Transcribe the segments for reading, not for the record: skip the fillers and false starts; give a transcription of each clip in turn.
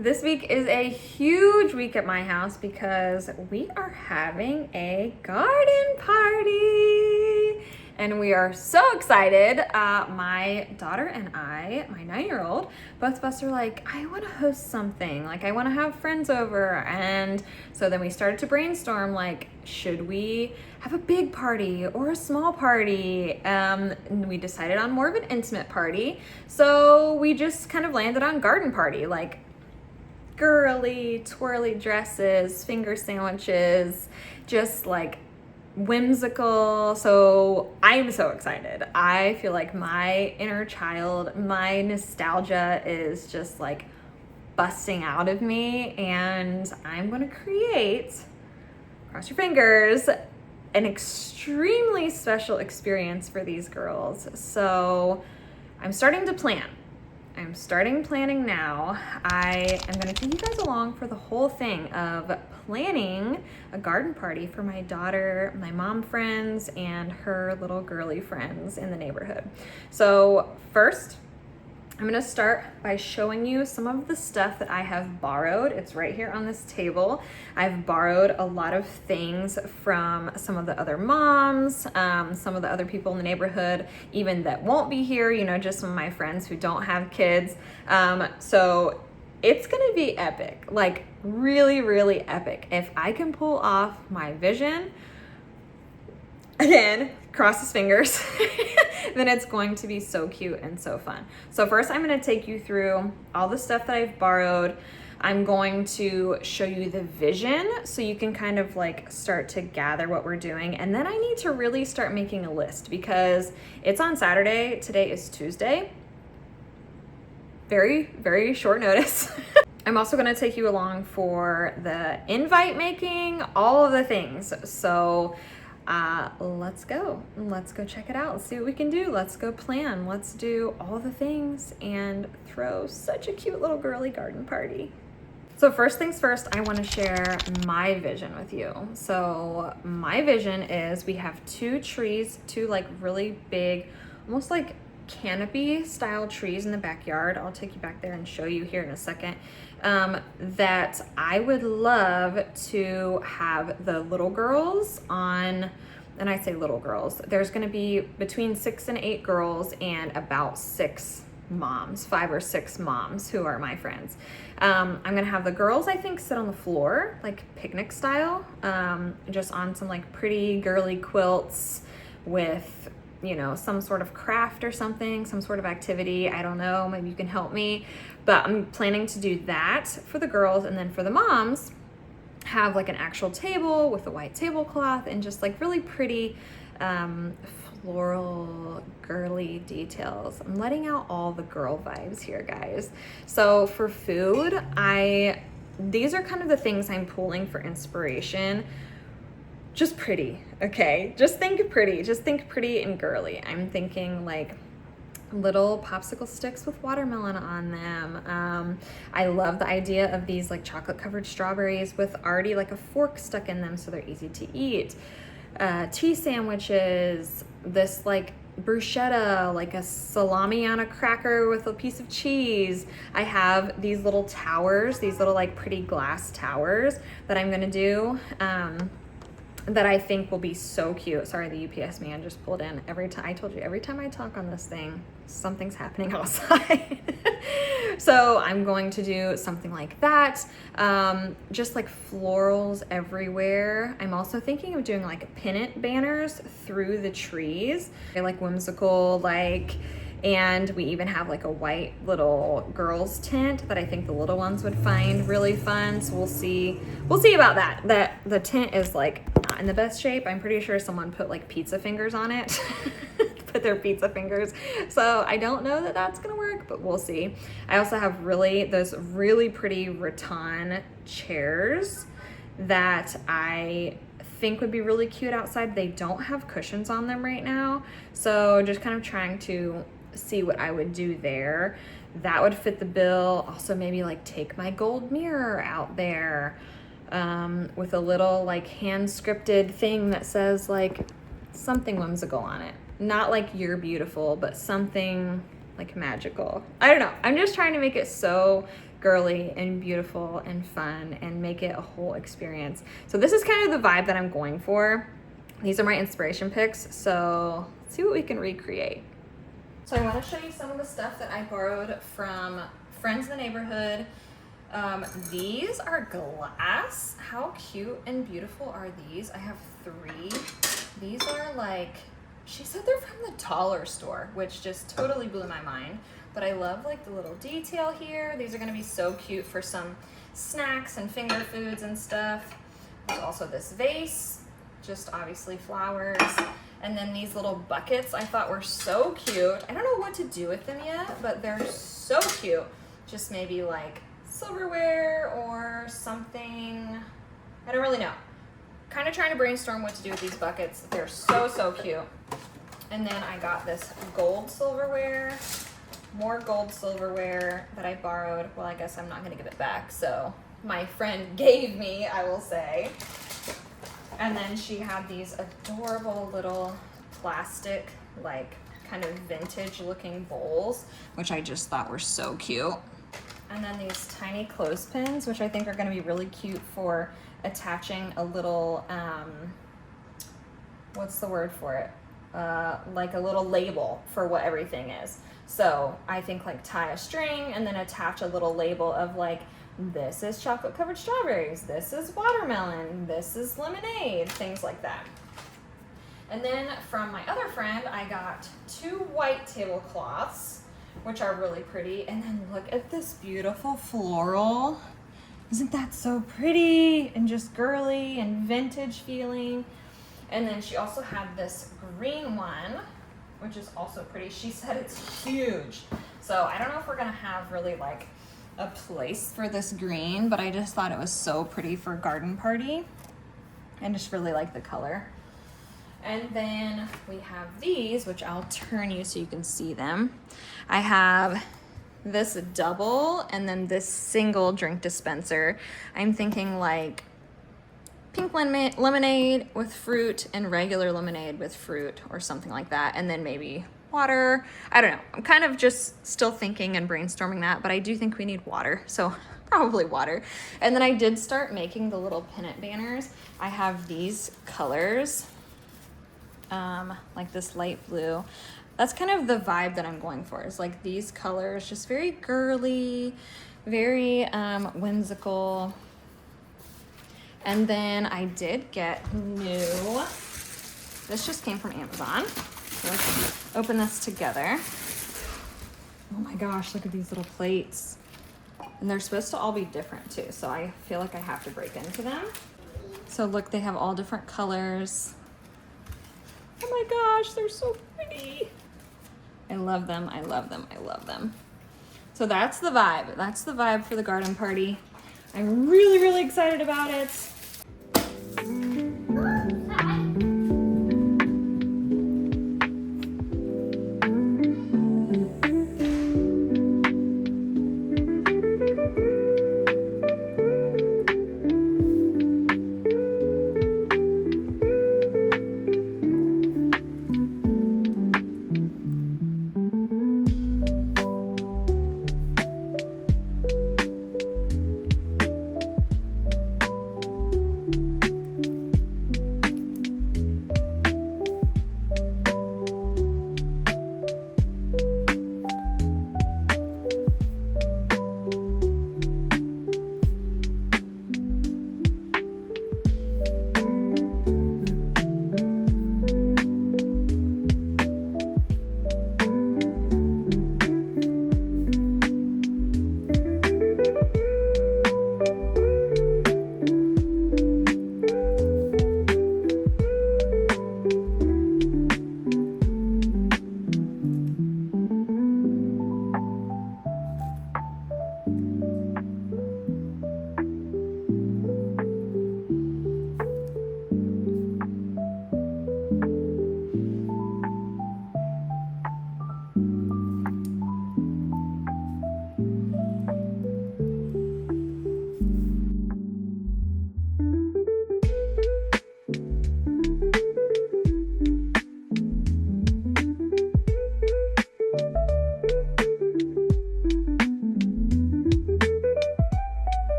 This week is a huge week at my house because we are having a garden party and we are so excited. My daughter and I, my 9-year-old, both of us are like, I want to host something. Like, I want to have friends over. And so then we started to brainstorm, like, should we have a big party or a small party? And we decided on more of an intimate party. So we just kind of landed on garden party, like girly, twirly dresses, finger sandwiches, just like whimsical. So I'm so excited. I feel like my inner child, my nostalgia is just like busting out of me, and I'm gonna create, cross your fingers, an extremely special experience for these girls. So I'm starting to plan. I'm starting planning now. I am going to take you guys along for the whole thing of planning a garden party for my daughter, my mom friends, and her little girly friends in the neighborhood. So first, I'm going to start by showing you some of the stuff that I have borrowed. It's right here on this table. I've borrowed a lot of things from some of the other moms, some of the other people in the neighborhood, even that won't be here, you know, just some of my friends who don't have kids. So it's going to be epic, like really, really epic. If I can pull off my vision, again, cross his fingers, then it's going to be so cute and so fun. So first I'm going to take you through all the stuff that I've borrowed. I'm going to show you the vision so you can kind of like start to gather what we're doing. And then I need to really start making a list because it's on Saturday. Today is Tuesday. Very, very short notice. I'm also going to take you along for the invite making, all of the things. So let's go check it out. Let's see what we can do. Let's go plan. Let's do all the things and throw such a cute little girly garden party. So first things first, I want to share my vision with you. So my vision is we have two trees, two like really big, almost like canopy style trees in the backyard. I'll take you back there and show you here in a second. That I would love to have the little girls on, and I say little girls, there's going to be between 6 and 8 girls and about 6 moms, 5 or 6 moms who are my friends. I'm going to have the girls, I think, sit on the floor, like picnic style, just on some like pretty girly quilts with, you know, some sort of craft or something, some sort of activity. I don't know, maybe you can help me. But I'm planning to do that for the girls, and then for the moms, have like an actual table with a white tablecloth and just like really pretty floral girly details. I'm letting out all the girl vibes here, guys. So for food, these are kind of the things I'm pulling for inspiration. Just pretty, okay? Just think pretty and girly. I'm thinking like little popsicle sticks with watermelon on them. I love the idea of these like chocolate covered strawberries with already like a fork stuck in them so they're easy to eat. Tea sandwiches, this like bruschetta, like a salami on a cracker with a piece of cheese. I have these little towers, these little like pretty glass towers that I'm gonna do. That I think will be so cute. Sorry, the UPS man just pulled in. I told you, every time I talk on this thing, something's happening outside. So I'm going to do something like that. Just like florals everywhere. I'm also thinking of doing like pennant banners through the trees. They're like whimsical, and we even have like a white little girls tent that I think the little ones would find really fun. So we'll see about that. The tent is like not in the best shape. I'm pretty sure someone put like pizza fingers on it. Put their pizza fingers. So I don't know that that's gonna work, but we'll see. I also have those really pretty rattan chairs that I think would be really cute outside. They don't have cushions on them right now. So just kind of trying to see what I would do there. That would fit the bill. Also maybe like take my gold mirror out there with a little like hand scripted thing that says like something whimsical on it. Not like you're beautiful, but something like magical. I don't know. I'm just trying to make it so girly and beautiful and fun and make it a whole experience. So this is kind of the vibe that I'm going for. These are my inspiration picks, so let's see what we can recreate. So I want to show you some of the stuff that I borrowed from friends in the neighborhood. These are glass. How cute and beautiful are these? I have 3. These are like, she said they're from the dollar store, which just totally blew my mind. But I love like the little detail here. These are gonna be so cute for some snacks and finger foods and stuff. There's also this vase, just obviously flowers. And then these little buckets I thought were so cute. I don't know what to do with them yet, but they're so cute. Just maybe like silverware or something. I don't really know. Kind of trying to brainstorm what to do with these buckets. They're so, so cute. And then I got this gold silverware, more gold silverware that I borrowed. Well, I guess I'm not gonna give it back. So my friend gave me, I will say. And then she had these adorable little plastic, like kind of vintage looking bowls, which I just thought were so cute. And then these tiny clothespins, which I think are gonna be really cute for attaching a little, what's the word for it? Like a little label for what everything is. So I think like tie a string and then attach a little label of like, this is chocolate covered strawberries, this is watermelon, this is lemonade, things like that. And then from my other friend, I got 2 white tablecloths, which are really pretty. And then look at this beautiful floral. Isn't that so pretty and just girly and vintage feeling? And then she also had this green one, which is also pretty. She said it's huge. So I don't know if we're gonna have really like a place for this green, but I just thought it was so pretty for a garden party and just really like the color. And then we have these, which I'll turn you so you can see them. I have this double and then this single drink dispenser. I'm thinking like pink lemonade with fruit and regular lemonade with fruit or something like that. And then maybe water. I don't know. I'm kind of just still thinking and brainstorming that, but I do think we need water. So probably water. And then I did start making the little pennant banners. I have these colors, like this light blue. That's kind of the vibe that I'm going for, is like these colors, just very girly, very whimsical. And then I did get new, this just came from Amazon. Let's open this together. Oh my gosh, look at these little plates. And they're supposed to all be different too, so I feel like I have to break into them. So look, they have all different colors. Oh my gosh, they're so pretty. I love them, I love them, I love them. So that's the vibe. That's the vibe for the garden party. I'm really, really excited about it.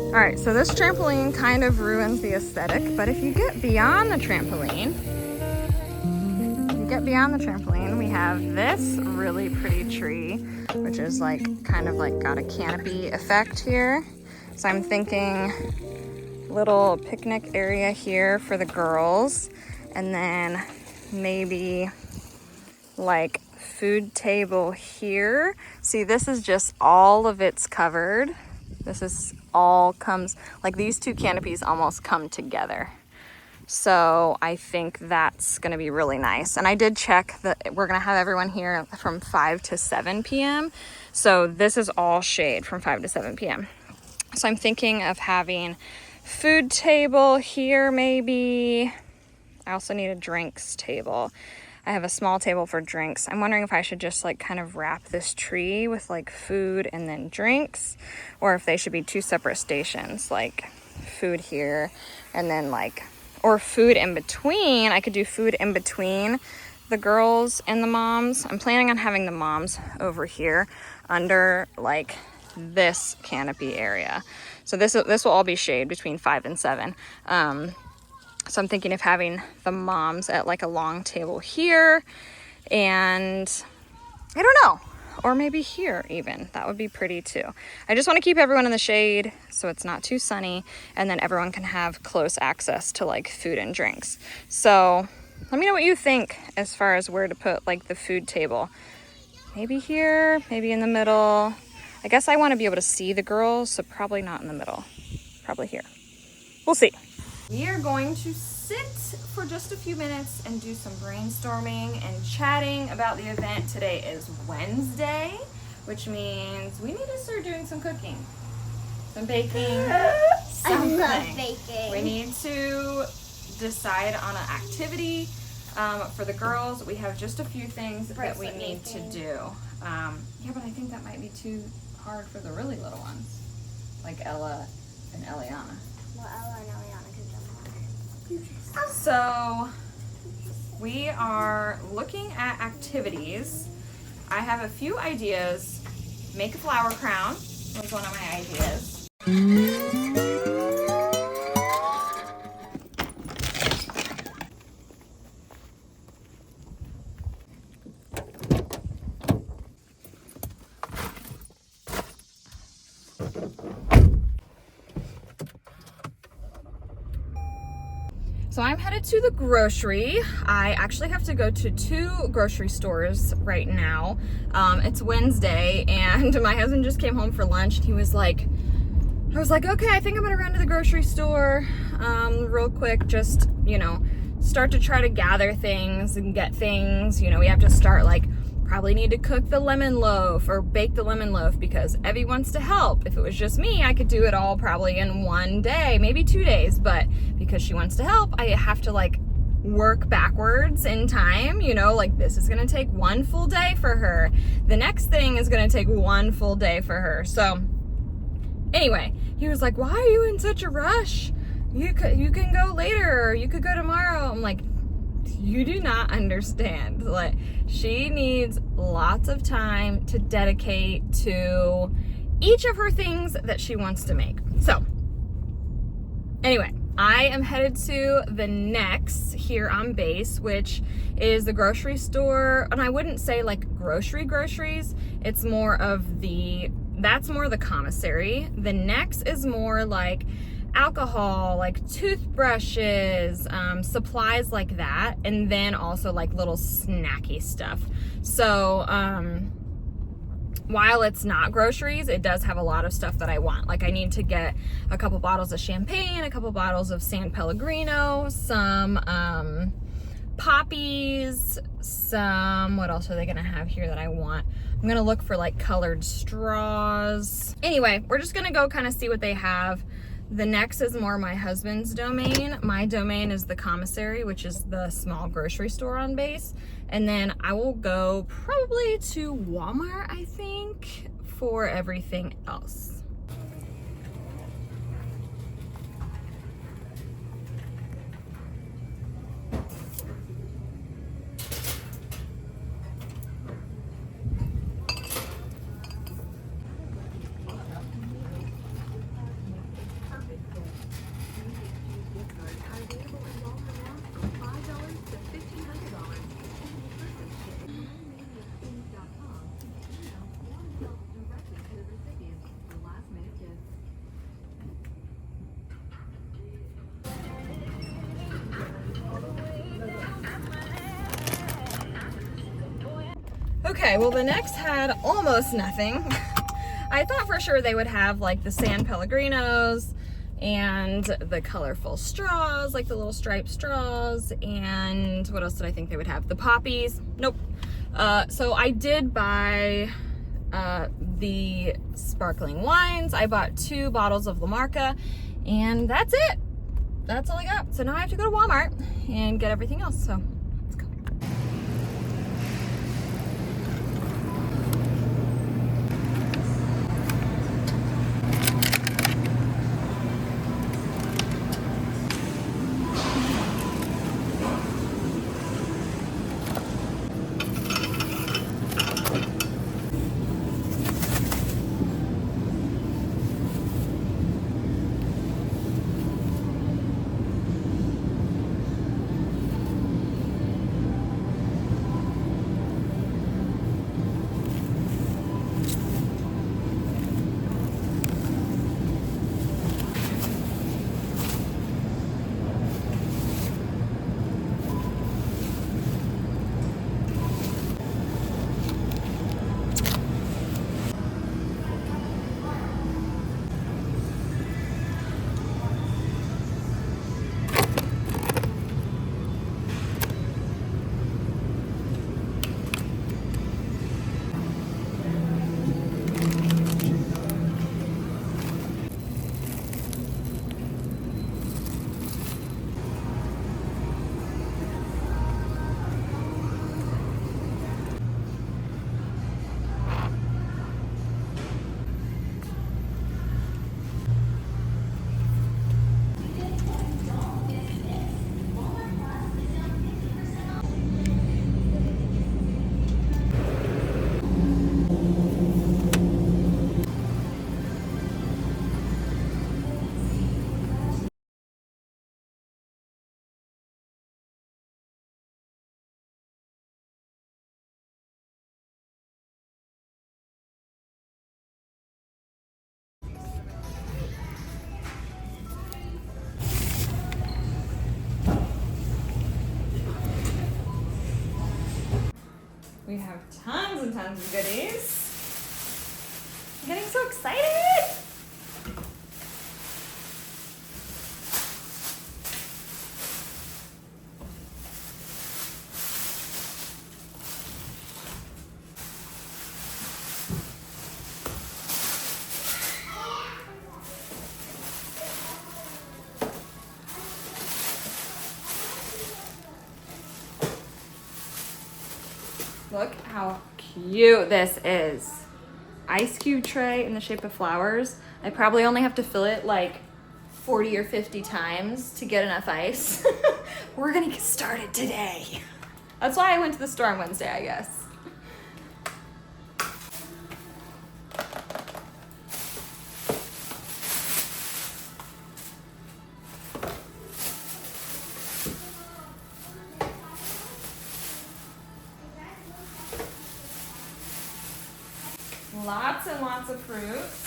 All right, so this trampoline kind of ruins the aesthetic, but if you get beyond the trampoline, we have this really pretty tree, which is like kind of like got a canopy effect here. So I'm thinking little picnic area here for the girls, and then maybe like food table here. See, this is just all of it's covered. This is all comes, like these two canopies almost come together. So I think that's gonna be really nice. And I did check that we're gonna have everyone here from 5 to 7 p.m. So this is all shade from 5 to 7 p.m. So I'm thinking of having food table here maybe. I also need a drinks table. I have a small table for drinks. I'm wondering if I should just like kind of wrap this tree with like food and then drinks, or if they should be two separate stations, like food here and then like, or food in between. I could do food in between the girls and the moms. I'm planning on having the moms over here under like this canopy area. So this will all be shade between 5 and 7. So I'm thinking of having the moms at like a long table here, and I don't know, or maybe here even. That would be pretty too. I just want to keep everyone in the shade so it's not too sunny, and then everyone can have close access to like food and drinks. So let me know what you think as far as where to put like the food table. Maybe here, maybe in the middle. I guess I want to be able to see the girls, so probably not in the middle. Probably here. We'll see. We are going to sit for just a few minutes and do some brainstorming and chatting about the event. Today is Wednesday, which means we need to start doing some cooking, some baking, something. I love baking. We need to decide on an activity for the girls. We have just a few things that we need to do. Yeah, but I think that might be too hard for the really little ones, like Ella and Eliana. Well, Ella and Eliana can jump on. So we are looking at activities. I have a few ideas. Make a flower crown was one of my ideas. So I'm headed to the grocery. I actually have to go to 2 grocery stores right now. It's Wednesday and my husband just came home for lunch and he was like, I was like, okay, I think I'm gonna run to the grocery store real quick, just, you know, start to try to gather things and get things. You know, we have to start like, probably need to cook the lemon loaf or bake the lemon loaf because Evie wants to help. If it was just me, I could do it all probably in one day, maybe 2 days, but because she wants to help, I have to like work backwards in time, you know, like this is gonna take 1 full day for her. The next thing is gonna take 1 full day for her. So anyway, he was like, why are you in such a rush? You can go later, or you could go tomorrow. I'm like, you do not understand. Like, she needs lots of time to dedicate to each of her things that she wants to make. So anyway, I am headed to the Next here on base, which is the grocery store. And I wouldn't say like groceries. It's more of that's more the commissary. The Next is more like alcohol, like toothbrushes, supplies like that, and then also like little snacky stuff. So while it's not groceries, it does have a lot of stuff that I want. Like I need to get a couple bottles of champagne, a couple bottles of San Pellegrino, some poppies, some, what else are they gonna have here that I want? I'm gonna look for like colored straws. Anyway, we're just gonna go kind of see what they have. The Next is more my husband's domain. My domain is the commissary, which is the small grocery store on base. And then I will go probably to Walmart, I think, for everything else. Okay, well the next had almost nothing. I thought for sure they would have like the San Pellegrinos and the colorful straws, like the little striped straws, and what else did I think they would have? The poppies. Nope. So I did buy the sparkling wines. I bought 2 bottles of La Marca, and that's it. That's all I got. So now I have to go to Walmart and get everything else. So let's go. We have tons and tons of goodies. I'm getting so excited! Look how cute this is. Ice cube tray in the shape of flowers. I probably only have to fill it like 40 or 50 times to get enough ice. We're gonna get started today. That's why I went to the store on Wednesday, I guess. Lots and lots of fruits.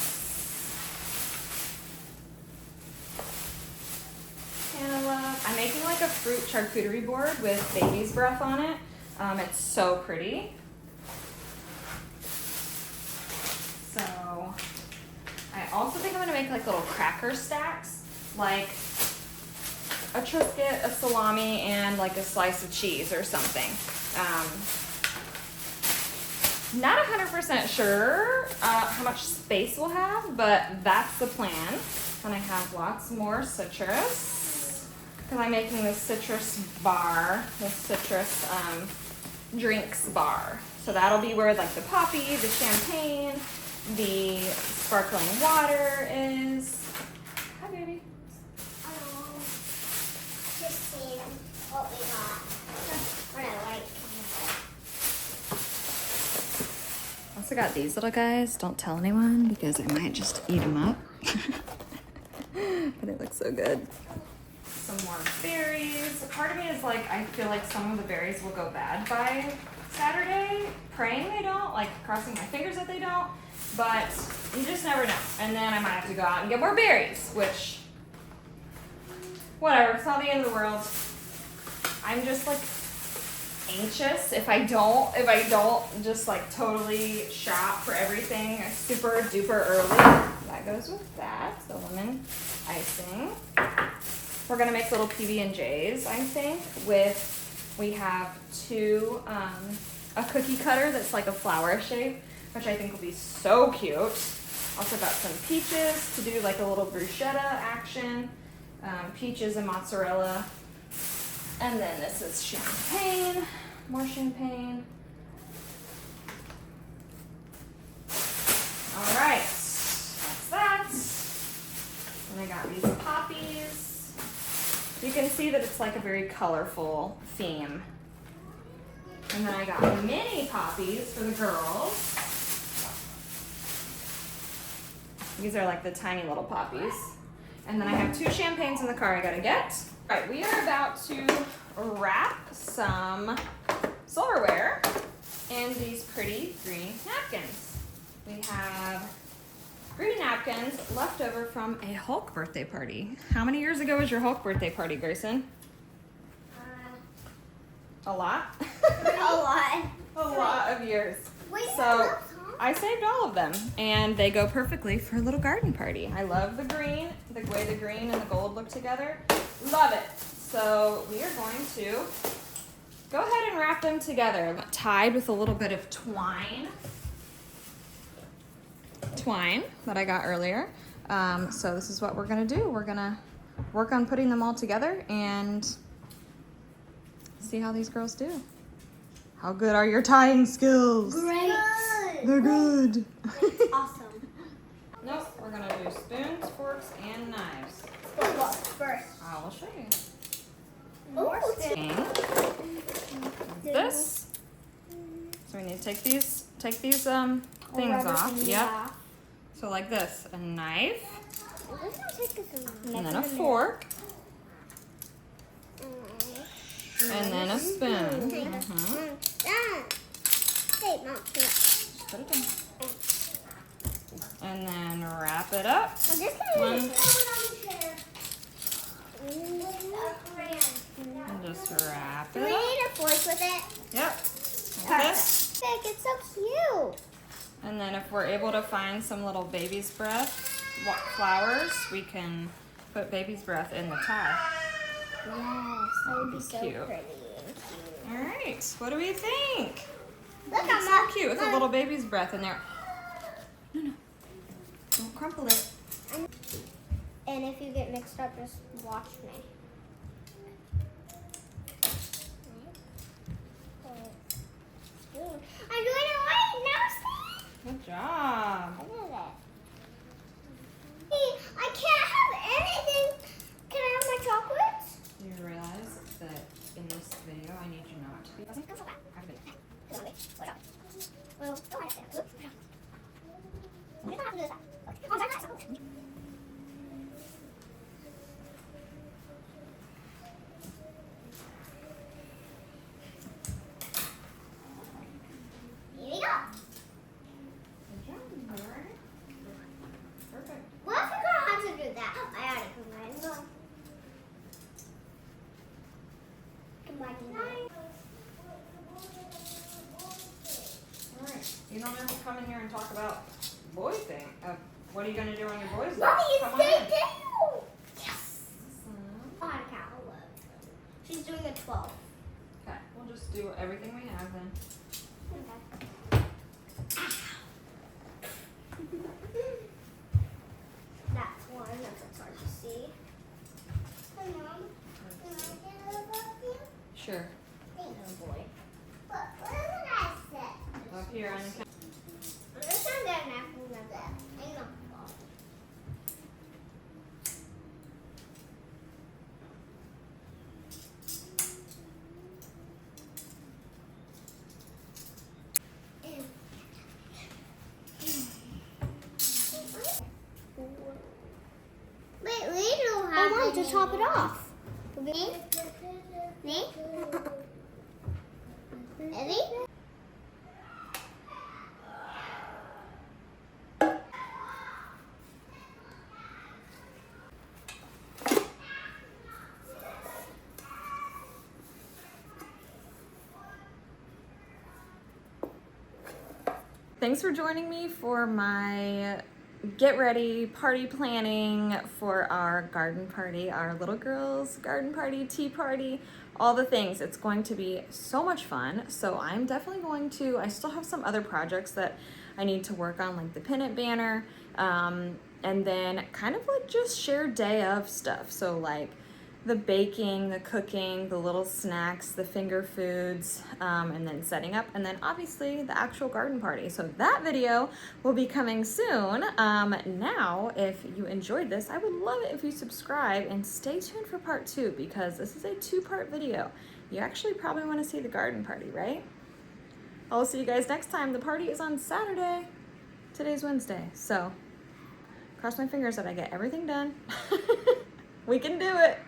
Cantaloupe. I'm making like a fruit charcuterie board with baby's breath on it. It's so pretty. So I also think I'm gonna make like little cracker stacks, like a Triscuit, a salami, and like a slice of cheese or something. Not 100% sure how much space we'll have, but that's the plan. And I have lots more citrus because I'm making this citrus bar, this citrus drinks bar. So that'll be where like the poppy, the champagne, the sparkling water is. Hi, baby. Just seeing what we got. What I like. Also got these little guys. Don't tell anyone because I might just eat them up. But it looks so good. Some more berries. Part of me is like, I feel like some of the berries will go bad by Saturday. Praying they don't, like crossing my fingers that they don't. But you just never know. And then I might have to go out and get more berries, which, whatever, it's not the end of the world. I'm just like anxious if I don't just like totally shop for everything super duper early. That goes with that. So lemon icing. We're gonna make little PB&Js, I think. We have two a cookie cutter that's like a flower shape, which I think will be so cute. Also got some peaches to do like a little bruschetta action. Peaches and mozzarella. And then this is champagne, more champagne. All right, that's that. And I got these poppies. You can see that it's like a very colorful theme. And then I got mini poppies for the girls. These are like the tiny little poppies. And then I have two champagnes in the car I gotta get. All right, we are about to wrap some silverware in these pretty green napkins. We have green napkins left over from a Hulk birthday party. How many years ago was your Hulk birthday party, Grayson? A lot? A lot. A lot of years. Wait, So I saved all of them, and they go perfectly for a little garden party. I love the green, the way the green and the gold look together. Love it. So we are going to go ahead and wrap them together, tied with a little bit of twine that I got earlier. So this is what we're gonna do. We're gonna work on putting them all together and see how these girls do. How good are your tying skills? Great. They're good. Awesome. Nope, we're gonna do spoons, forks, and knives. What first? I will show you. More This. So we need to take these things off. Yep. So like this, a knife, and then a fork, and then a spoon. Hey, Mom. Just put it in. And then wrap it up. And just wrap Do it we up. need a fork with it? Yep. Like this. Perfect. It's so cute. And then if we're able to find some little baby's breath flowers, we can put baby's breath in the tie. Yes, that would be so Cute. pretty. All right, what do we think? Look, It's so cute with a little baby's breath in there. No, don't crumple it. And if you get mixed up, just watch me. I'm doing it right now, see? Good job. Look at it. Hey, I can't have anything. Can I have my chocolates? Do you realize that in this video I need you not to be buzzing? Well, don't have to. We don't have to do that. Here we go. Good job, all right. Perfect. What if we don't have to do that? I already put mine on. All right. You don't have to come in here and talk about boy thing. What are you gonna do on your boys' day? Mommy, Come it's on day in. 2! Yes! I want to count 11. She's doing a 12. Okay, we'll just do everything we have then. Okay. That's one. That's hard to see. Hi, Mom. Can I get a vacuum? Sure. Oh, boy. What did I say? Up here on the counter. I'm just trying to get a napkin of that. I know. Wait, we don't have. I want to top it off. Me? Me? Ready? thanks for joining me for my get ready party planning for our garden party, our little girls garden party, tea party, all the things. It's going to be so much fun. So I'm definitely going to, I still have some other projects that I need to work on, like the pennant banner, and then kind of like just share day of stuff. So like the baking, the cooking, the little snacks, the finger foods, and then setting up, and then obviously the actual garden party. So that video will be coming soon. Now, if you enjoyed this, I would love it if you subscribe and stay tuned for part 2, because this is a 2-part video. You actually probably want to see the garden party, right? I'll see you guys next time. The party is on Saturday. Today's Wednesday, so cross my fingers that I get everything done. We can do it.